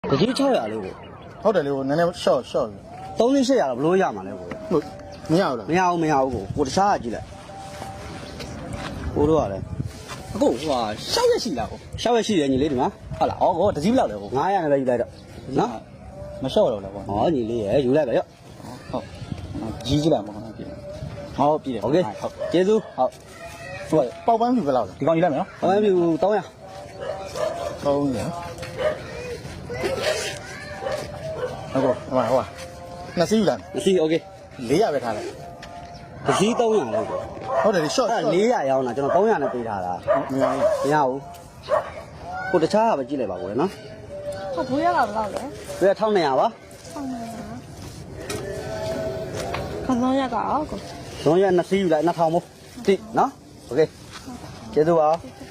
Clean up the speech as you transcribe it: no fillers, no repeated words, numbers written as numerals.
တကြီး600လေးကို ဟုတ်တယ်လေကိုနည်းနည်းရှော့3800တော့ဘလို့ရမှာလဲကို ဟုတ်မရဘူးလား မရဘူးကိုတခြားကကြည့်လိုက်ကိုတို့ကလည်း အခုဟိုဟာ6ရက်ရှိလားကို 6ရက်ရှိတယ်ညီလေးဒီမှာ ဟုတ်လားဩကိုတစည်းဘလောက်လဲကို 900နဲ့ပဲယူလိုက်တော့နော် မလျှော့တော့လားကို ဟောညီလေးရယူလိုက်ပါရော့ ဟုတ်ကြီးကြည့်လိုက်ပါခေါင်းပြည့်ဟောပြည့်တယ် โอเคကျေးဇူး ဟုတ်ဟို ပေါက်ပန်းပြီဘယ်လောက်လဲ ဒီကောင်ယူလိုက်မယ်နော် အမှန်ပြူ300 300ဟုတ်ကောဟိုနှစ်စီးယူလာ မရှိโอเค 400ပဲထားလိုက် တကြီး300လေးကို ဟုတ်တယ်လေရှော့ အဲ့400ရောင်းတာကျွန်တော်300နဲ့ပေးထားတာ မရဘူး မရဘူးကိုတခြားကပဲကြည့်လိုက်ပါကိုနော် ဟုတ်ဘူးရတာဘယ်လောက်လဲ ဒီက1200ပါ ဆောင်းနေတာခမောင်းရကောကို 300နှစ်စီးယူလိုက်2000မို့တိနော်โอเคကျေးဇူးပါ ဒီ